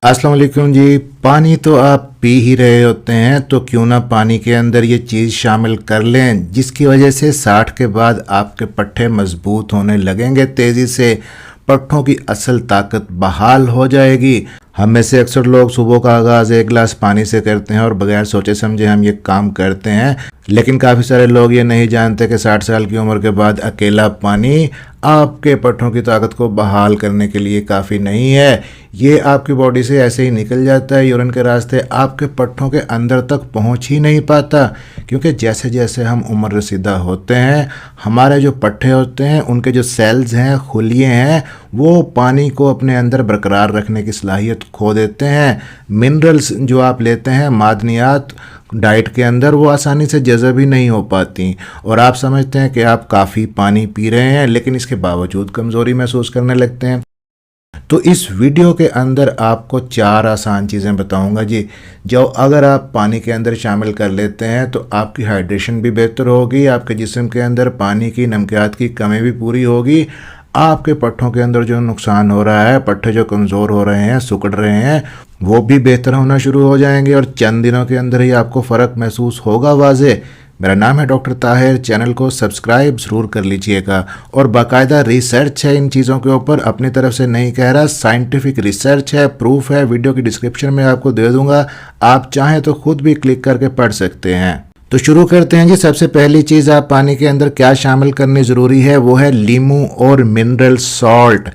अस्सलाम वालेकुम जी। पानी तो आप पी ही रहे होते हैं, तो क्यों ना पानी के अंदर ये चीज़ शामिल कर लें जिसकी वजह से 60 के बाद आपके पट्ठे मजबूत होने लगेंगे, तेज़ी से पट्ठों की असल ताकत बहाल हो जाएगी। हम में से अक्सर लोग सुबह का आगाज़ एक गिलास पानी से करते हैं और बगैर सोचे समझे हम ये काम करते हैं, लेकिन काफ़ी सारे लोग ये नहीं जानते कि 60 साल की उम्र के बाद अकेला पानी आपके पट्ठों की ताकत को बहाल करने के लिए काफ़ी नहीं है। ये आपकी बॉडी से ऐसे ही निकल जाता है, यूरिन के रास्ते आपके पट्ठों के अंदर तक पहुंच ही नहीं पाता, क्योंकि जैसे जैसे हम उम्र रसीदा होते हैं हमारे जो पट्ठे होते हैं उनके जो सेल्स हैं, खुलिये हैं, वो पानी को अपने अंदर बरकरार रखने की सलाहियत खो देते हैं। मिनरल्स जो आप लेते हैं, मादनियात डाइट के अंदर, वो आसानी से जज़ब ही नहीं हो पाती और आप समझते हैं कि आप काफ़ी पानी पी रहे हैं, लेकिन इसके बावजूद कमज़ोरी महसूस करने लगते हैं। तो इस वीडियो के अंदर आपको 4 आसान चीज़ें बताऊंगा जी, जो अगर आप पानी के अंदर शामिल कर लेते हैं तो आपकी हाइड्रेशन भी बेहतर होगी, आपके जिस्म के अंदर पानी की, नमकियात की कमी भी पूरी होगी, आपके पट्ठों के अंदर जो नुकसान हो रहा है, पट्ठे जो कमज़ोर हो रहे हैं, सिकुड़ रहे हैं, वो भी बेहतर होना शुरू हो जाएंगे और चंद दिनों के अंदर ही आपको फ़र्क महसूस होगा वाज़े। मेरा नाम है डॉक्टर ताहिर। चैनल को सब्सक्राइब ज़रूर कर लीजिएगा और बाकायदा रिसर्च है इन चीज़ों के ऊपर, अपनी तरफ से नहीं कह रहा, साइंटिफिक रिसर्च है, प्रूफ है, वीडियो की डिस्क्रिप्शन में आपको दे दूंगा, आप चाहें तो खुद भी क्लिक करके पढ़ सकते हैं। तो शुरू करते हैं जी। सबसे पहली चीज़ आप पानी के अंदर क्या शामिल करनी ज़रूरी है, वो है लीमू और मिनरल सॉल्ट।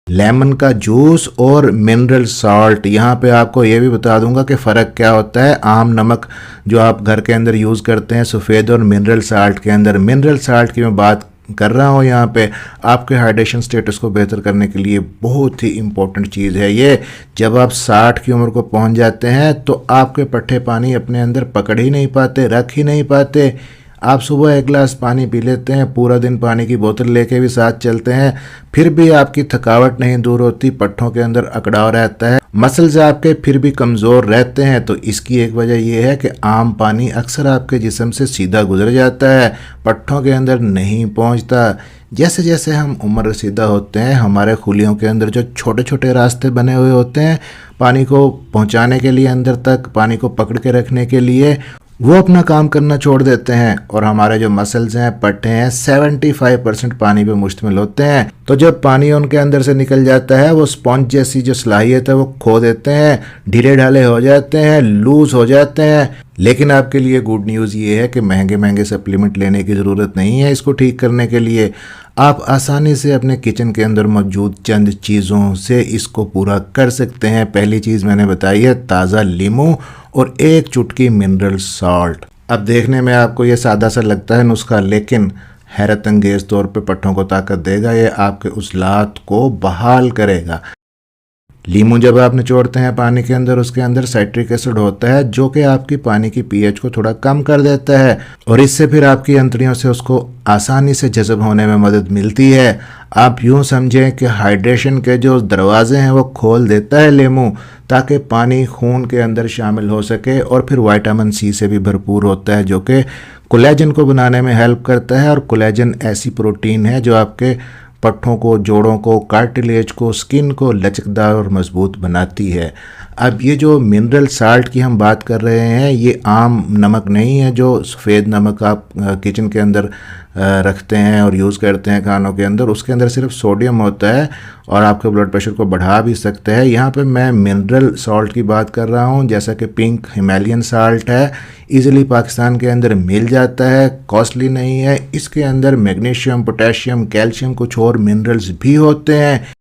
लेमन का जूस और मिनरल सॉल्ट। यहाँ पे आपको ये भी बता दूंगा कि फ़र्क क्या होता है आम नमक जो आप घर के अंदर यूज़ करते हैं सफ़ेद और मिनरल साल्ट के अंदर। मिनरल साल्ट की मैं बात कर रहा हूँ यहाँ पे, आपके हाइड्रेशन स्टेटस को बेहतर करने के लिए बहुत ही इम्पोर्टेंट चीज़ है ये। जब आप 60 की उम्र को पहुँच जाते हैं तो आपके पट्ठे पानी अपने अंदर पकड़ ही नहीं पाते, रख ही नहीं पाते। आप सुबह एक गिलास पानी पी लेते हैं, पूरा दिन पानी की बोतल लेके भी साथ चलते हैं, फिर भी आपकी थकावट नहीं दूर होती, पट्ठों के अंदर अकड़ाव रहता है, मसल्स आपके फिर भी कमज़ोर रहते हैं। तो इसकी एक वजह यह है कि आम पानी अक्सर आपके जिस्म से सीधा गुजर जाता है, पट्ठों के अंदर नहीं पहुंचता। जैसे जैसे हम उम्र रसीदा होते हैं हमारे खुलियों के अंदर जो छोटे छोटे रास्ते बने हुए होते हैं पानी को पहुंचाने के लिए, अंदर तक पानी को पकड़ के रखने के लिए, वो अपना काम करना छोड़ देते हैं और हमारे जो मसल्स हैं, पट्टे हैं, 75% पानी पे मुश्तमिल होते हैं। तो जब पानी उनके अंदर से निकल जाता है वो स्पॉन्ज जैसी जो सलाहियत है वो खो देते हैं, ढीले ढाले हो जाते हैं, लूज हो जाते हैं। लेकिन आपके लिए गुड न्यूज़ ये है कि महंगे महंगे सप्लीमेंट लेने की ज़रूरत नहीं है इसको ठीक करने के लिए। आप आसानी से अपने किचन के अंदर मौजूद चंद चीज़ों से इसको पूरा कर सकते हैं। पहली चीज़ मैंने बताई है ताज़ा लीमू और 1 चुटकी मिनरल सॉल्ट। अब देखने में आपको ये सादा सा लगता है नुस्खा, लेकिन हैरत अंगेज़ तौर पे पट्ठों को ताकत देगा, ये आपके उज़लात को बहाल करेगा। लीमू जब आप निचोड़ते हैं पानी के अंदर, उसके अंदर साइट्रिक एसिड होता है जो कि आपकी पानी की पीएच को थोड़ा कम कर देता है और इससे फिर आपकी अंतड़ियों से उसको आसानी से जज़ब होने में मदद मिलती है। आप यूँ समझें कि हाइड्रेशन के जो दरवाजे हैं वो खोल देता है लीमू, ताकि पानी खून के अंदर शामिल हो सके, और फिर विटामिन सी से भी भरपूर होता है जो कि कोलेजन को बनाने में हेल्प करता है। और कोलेजन ऐसी प्रोटीन है जो आपके पट्ठों को, जोड़ों को, कार्टिलेज को, स्किन को लचकदार और मजबूत बनाती है। अब ये जो मिनरल साल्ट की हम बात कर रहे हैं ये आम नमक नहीं है जो सफ़ेद नमक आप किचन के अंदर रखते हैं और यूज़ करते हैं खानों के अंदर। उसके अंदर सिर्फ सोडियम होता है और आपके ब्लड प्रेशर को बढ़ा भी सकता है। यहाँ पे मैं मिनरल सॉल्ट की बात कर रहा हूँ, जैसा कि पिंक हिमालयन साल्ट है, इजीली पाकिस्तान के अंदर मिल जाता है, कॉस्टली नहीं है। इसके अंदर मैग्नीशियम, पोटेशियम, कैल्शियम, कुछ और मिनरल्स भी होते हैं।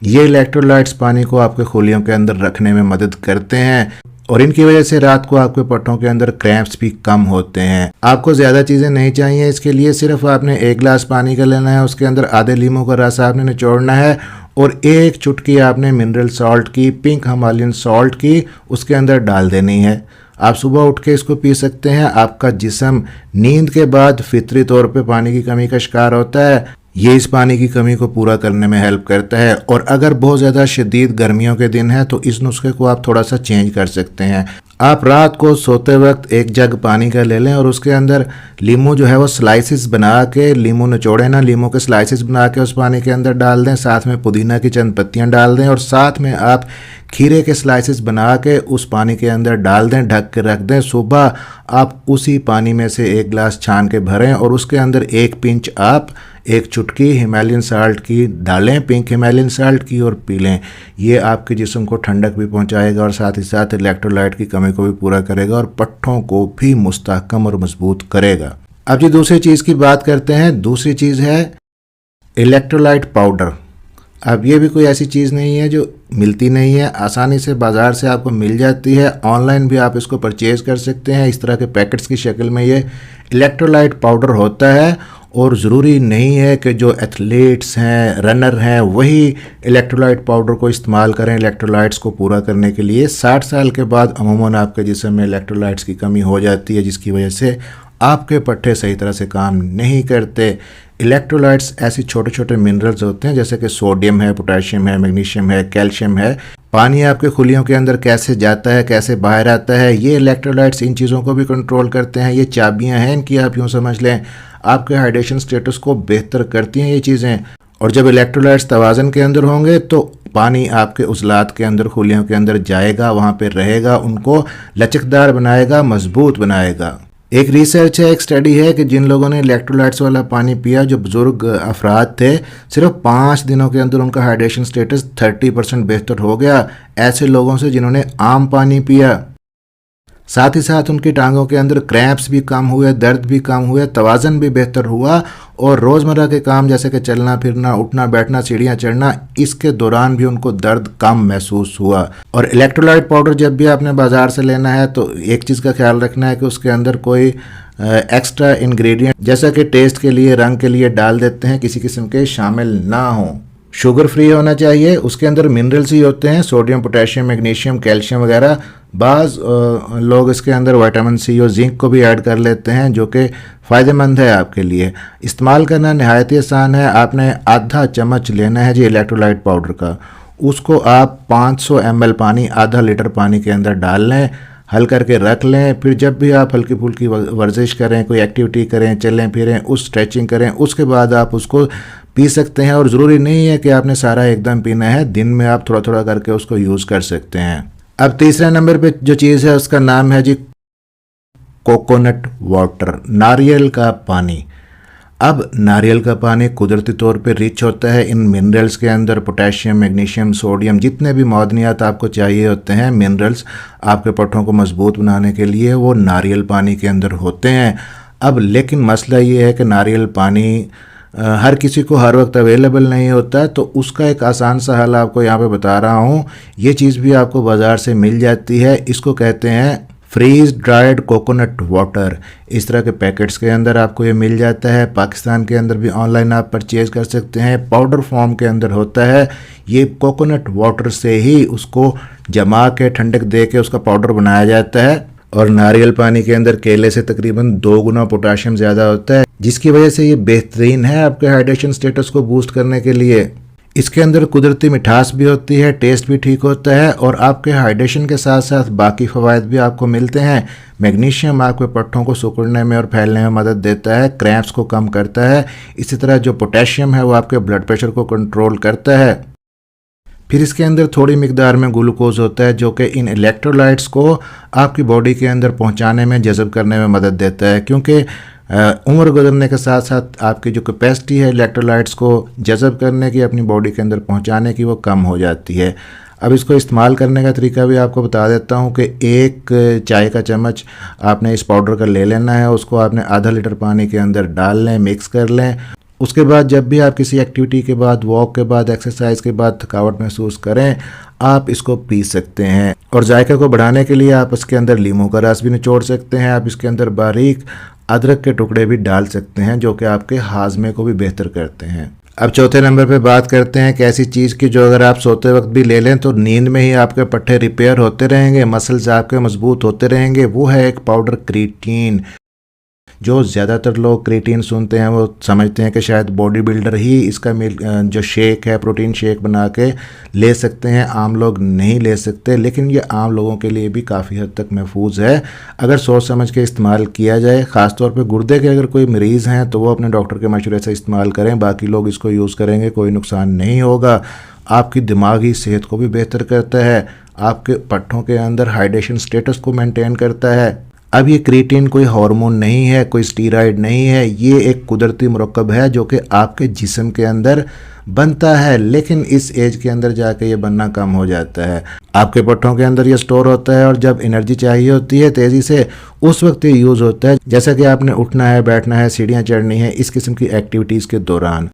ये इलेक्ट्रोलाइट्स पानी को आपके खुलियों के अंदर रखने में मदद करते हैं और इनकी वजह से रात को आपके पट्ठों के अंदर क्रैम्प्स भी कम होते हैं। आपको ज़्यादा चीज़ें नहीं चाहिए इसके लिए, सिर्फ आपने 1 गिलास पानी का लेना है, उसके अंदर आधे लीमू का रस आपने निचोड़ना है और 1 चुटकी आपने मिनरल सॉल्ट की, पिंक हिमालयन सॉल्ट की, उसके अंदर डाल देनी है। आप सुबह उठ के इसको पी सकते हैं। आपका जिस्म नींद के बाद फितरी तौर पे पानी की कमी का शिकार होता है, ये इस पानी की कमी को पूरा करने में हेल्प करता है। और अगर बहुत ज़्यादा शदीद गर्मियों के दिन है तो इस नुस्खे को आप थोड़ा सा चेंज कर सकते हैं। आप रात को सोते वक्त एक जग पानी का ले लें और उसके अंदर लीमू जो है वो स्लाइसिस बना के, लीमू निचोड़े ना, लीमू के स्लाइसिस बना के उस पानी के अंदर डाल दें। साथ में पुदीना की चंद पत्तियां डाल दें और साथ में आप खीरे के स्लाइसिस बना के उस पानी के अंदर डाल दें, ढक के रख दें। सुबह आप उसी पानी में से एक गिलास छान के भरें और उसके अंदर एक पिंच आप एक चुटकी हिमालयन साल्ट की डालें, पिंक हिमालयन साल्ट की, और पी लें। ये आपके जिस्म को ठंडक भी पहुंचाएगा और साथ ही साथ इलेक्ट्रोलाइट की कमी को भी पूरा करेगा और पट्ठों को भी मुस्तहकम और मजबूत करेगा। अब जी दूसरी चीज़ की बात करते हैं। दूसरी चीज़ है इलेक्ट्रोलाइट पाउडर। अब ये भी कोई ऐसी चीज़ नहीं है जो मिलती नहीं है, आसानी से बाज़ार से आपको मिल जाती है। ऑनलाइन भी आप इसको परचेज़ कर सकते हैं। इस तरह के पैकेट्स की शक्ल में ये इलेक्ट्रोलाइट पाउडर होता है। और ज़रूरी नहीं है कि जो एथलीट्स हैं, रनर हैं, वही इलेक्ट्रोलाइट पाउडर को इस्तेमाल करें इलेक्ट्रोलाइट्स को पूरा करने के लिए। 60 साल के बाद अमूमन आपके जिस्म में इलेक्ट्रोलाइट्स की कमी हो जाती है, जिसकी वजह से आपके पट्टे सही तरह से काम नहीं करते। इलेक्ट्रोलाइट्स ऐसे छोटे छोटे मिनरल्स होते हैं जैसे कि सोडियम है, पोटेशियम है, मैग्नीशियम है, कैल्शियम है। पानी आपके खुलियों के अंदर कैसे जाता है, कैसे बाहर आता है, ये इलेक्ट्रोलाइट्स इन चीज़ों को भी कंट्रोल करते हैं। ये चाबियां हैं इनकी, आप यूँ समझ लें। आपके हाइड्रेशन स्टेटस को बेहतर करती हैं ये चीज़ें। और जब इलेक्ट्रोलाइट्स तवाज़न के अंदर होंगे तो पानी आपके उज़लात के अंदर, खुलियों के अंदर जाएगा, वहाँ पे रहेगा, उनको लचकदार बनाएगा, मजबूत बनाएगा। एक रिसर्च है, एक स्टडी है कि जिन लोगों ने इलेक्ट्रोलाइट्स वाला पानी पिया, जो बुजुर्ग अफराद थे, सिर्फ 5 दिनों के अंदर उनका हाइड्रेशन स्टेटस 30% बेहतर हो गया ऐसे लोगों से जिन्होंने आम पानी पिया। साथ ही साथ उनकी टांगों के अंदर क्रैम्प्स भी कम हुए, दर्द भी कम हुए, तवाज़न भी बेहतर हुआ और रोज़मर्रा के काम जैसे कि चलना फिरना, उठना बैठना, सीढ़ियाँ चढ़ना, इसके दौरान भी उनको दर्द कम महसूस हुआ। और इलेक्ट्रोलाइट पाउडर जब भी आपने बाज़ार से लेना है तो एक चीज़ का ख्याल रखना है कि उसके अंदर कोई एक्स्ट्रा इंग्रेडिएंट जैसा कि टेस्ट के लिए, रंग के लिए डाल देते हैं, किसी किस्म के शामिल ना हों। शुगर फ्री होना चाहिए। उसके अंदर मिनरल्स ही होते हैं, सोडियम, पोटेशियम, मैग्नीशियम, कैल्शियम वगैरह। बाज़ लोग इसके अंदर विटामिन सी और जिंक को भी ऐड कर लेते हैं, जो कि फ़ायदेमंद है आपके लिए। इस्तेमाल करना नहायत ही आसान है। आपने आधा चम्मच लेना है जी इलेक्ट्रोलाइट पाउडर का। उसको आप 500 ml पानी, आधा लीटर पानी के अंदर डाल लें, हल करके रख लें। फिर जब भी आप हल्की फुल्की वर्जिश करें, कोई एक्टिविटी करें, चलें फिरें, उस स्ट्रेचिंग करें, उसके बाद आप उसको पी सकते हैं। और ज़रूरी नहीं है कि आपने सारा एकदम पीना है, दिन में आप थोड़ा थोड़ा करके उसको यूज़ कर सकते हैं। अब तीसरे नंबर पे जो चीज़ है उसका नाम है जी कोकोनट वाटर, नारियल का पानी। अब नारियल का पानी कुदरती तौर पे रिच होता है इन मिनरल्स के अंदर, पोटेशियम, मैग्नीशियम, सोडियम, जितने भी मौदनियात आपको चाहिए होते हैं, मिनरल्स आपके पट्ठों को मजबूत बनाने के लिए, वो नारियल पानी के अंदर होते हैं। अब लेकिन मसला ये है कि नारियल पानी हर किसी को हर वक्त अवेलेबल नहीं होता, तो उसका एक आसान सा हल आपको यहाँ पे बता रहा हूँ। ये चीज़ भी आपको बाज़ार से मिल जाती है, इसको कहते हैं फ्रीज ड्राइड कोकोनट वाटर। इस तरह के पैकेट्स के अंदर आपको ये मिल जाता है। पाकिस्तान के अंदर भी ऑनलाइन आप परचेज़ कर सकते हैं। पाउडर फॉर्म के अंदर होता है। ये कोकोनट वाटर से ही उसको जमा के, ठंडक दे के उसका पाउडर बनाया जाता है। और नारियल पानी के अंदर केले से तकरीबन 2 गुना पोटाशियम ज़्यादा होता है, जिसकी वजह से ये बेहतरीन है आपके हाइड्रेशन स्टेटस को बूस्ट करने के लिए। इसके अंदर कुदरती मिठास भी होती है, टेस्ट भी ठीक होता है और आपके हाइड्रेशन के साथ साथ बाकी फ़वाइद भी आपको मिलते हैं। मैग्नीशियम आपके पट्ठों को सिकुड़ने में और फैलने में मदद देता है, क्रैम्प्स को कम करता है। इसी तरह जो पोटेशियम है वो आपके ब्लड प्रेशर को कंट्रोल करता है। फिर इसके अंदर थोड़ी मिकदार में ग्लूकोज होता है, जो कि इन इलेक्ट्रोलाइट्स को आपकी बॉडी के अंदर पहुंचाने में, जज़ब करने में मदद देता है। क्योंकि उम्र गुजरने के साथ साथ आपकी जो कैपेसिटी है इलेक्ट्रोलाइट्स को जज़ब करने की, अपनी बॉडी के अंदर पहुंचाने की, वो कम हो जाती है। अब इसको इस्तेमाल करने का तरीका भी आपको बता देता हूँ कि 1 चाय का चम्मच आपने इस पाउडर का ले लेना है। उसको आपने आधा लीटर पानी के अंदर डाल लें, मिक्स कर लें। उसके बाद जब भी आप किसी एक्टिविटी के बाद, वॉक के बाद, एक्सरसाइज के बाद थकावट महसूस करें, आप इसको पी सकते हैं। और जायके को बढ़ाने के लिए आप इसके अंदर लीमू का रस भी निचोड़ सकते हैं। आप इसके अंदर बारीक अदरक के टुकड़े भी डाल सकते हैं, जो कि आपके हाजमे को भी बेहतर करते हैं। अब चौथे नंबर पे बात करते हैं कि ऐसी चीज़ की जो अगर आप सोते वक्त भी ले लें तो नींद में ही आपके पट्टे रिपेयर होते रहेंगे, मसल्स आपके मजबूत होते रहेंगे। वो है एक पाउडर क्रिएटिन। जो ज़्यादातर लोग क्रिएटिन सुनते हैं वो समझते हैं कि शायद बॉडी बिल्डर ही इसका जो शेक है, प्रोटीन शेक बना के ले सकते हैं, आम लोग नहीं ले सकते। लेकिन ये आम लोगों के लिए भी काफ़ी हद तक महफूज है अगर सोच समझ के इस्तेमाल किया जाए। ख़ासतौर पे गुर्दे के अगर कोई मरीज़ हैं तो वो अपने डॉक्टर के मशवरे से इस्तेमाल करें। बाकी लोग इसको यूज़ करेंगे कोई नुकसान नहीं होगा। आपकी दिमागी सेहत को भी बेहतर करता है, आपके पट्ठों के अंदर हाइड्रेशन स्टेटस को मेंटेन करता है। अब ये क्रिएटिन कोई हार्मोन नहीं है, कोई स्टीरॉयड नहीं है, ये एक कुदरती मुरक्कब है जो कि आपके जिस्म के अंदर बनता है। लेकिन इस एज के अंदर जाके ये बनना कम हो जाता है। आपके पट्ठों के अंदर ये स्टोर होता है और जब एनर्जी चाहिए होती है तेज़ी से, उस वक्त ये यूज़ होता है। जैसा कि आपने उठना है, बैठना है, सीढ़ियाँ चढ़नी है, इस किस्म की एक्टिविटीज़ के दौरान।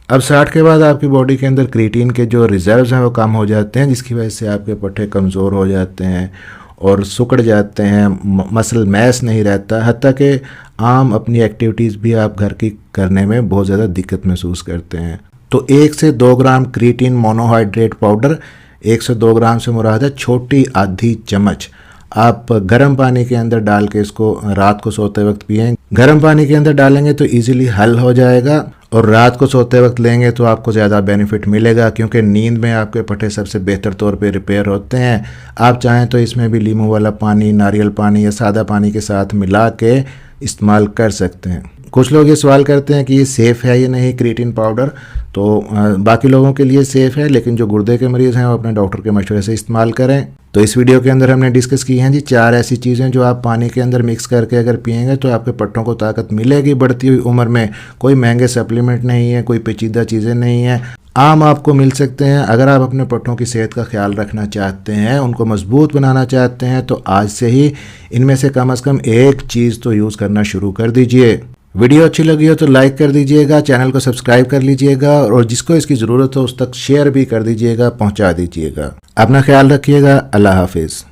अब 60 के बाद आपकी बॉडी के अंदर क्रिएटिन के जो रिजर्व्स हैं वो कम हो जाते हैं, जिसकी वजह से आपके पट्ठे कमज़ोर हो जाते हैं और सिकुड़ जाते हैं, मसल मैस नहीं रहता। हत्ता कि आम अपनी एक्टिविटीज़ भी आप घर की करने में बहुत ज़्यादा दिक्कत महसूस करते हैं। तो 1 से 2 ग्राम क्रिएटिन मोनोहाइड्रेट पाउडर, 1 से 2 ग्राम से मुराद है छोटी आधी चम्मच, आप गर्म पानी के अंदर डाल के इसको रात को सोते वक्त पिएं। गर्म पानी के अंदर डालेंगे तो इजीली हल हो जाएगा और रात को सोते वक्त लेंगे तो आपको ज़्यादा बेनिफिट मिलेगा, क्योंकि नींद में आपके पट्ठे सबसे बेहतर तौर पे रिपेयर होते हैं। आप चाहें तो इसमें भी नींबू वाला पानी, नारियल पानी या सादा पानी के साथ मिला के इस्तेमाल कर सकते हैं। कुछ लोग ये सवाल करते हैं कि ये सेफ़ है या नहीं क्रिएटिन पाउडर, तो बाकी लोगों के लिए सेफ़ है, लेकिन जो गुर्दे के मरीज़ हैं वो अपने डॉक्टर के मशवरे से इस्तेमाल करें। तो इस वीडियो के अंदर हमने डिस्कस की हैं जी 4 ऐसी चीज़ें जो आप पानी के अंदर मिक्स करके अगर पिएंगे तो आपके पट्टों को ताकत मिलेगी बढ़ती हुई उम्र में। कोई महंगे सप्लीमेंट नहीं है, कोई पेचीदा चीज़ें नहीं हैं, आम आपको मिल सकते हैं। अगर आप अपने पट्ठों की सेहत का ख्याल रखना चाहते हैं, उनको मजबूत बनाना चाहते हैं, तो आज से ही इनमें से कम एक चीज़ तो यूज़ करना शुरू कर दीजिए। वीडियो अच्छी लगी हो तो लाइक कर दीजिएगा, चैनल को सब्सक्राइब कर लीजिएगा और जिसको इसकी ज़रूरत हो उस तक शेयर भी कर दीजिएगा, पहुंचा दीजिएगा। अपना ख्याल रखिएगा। अल्लाह हाफिज़।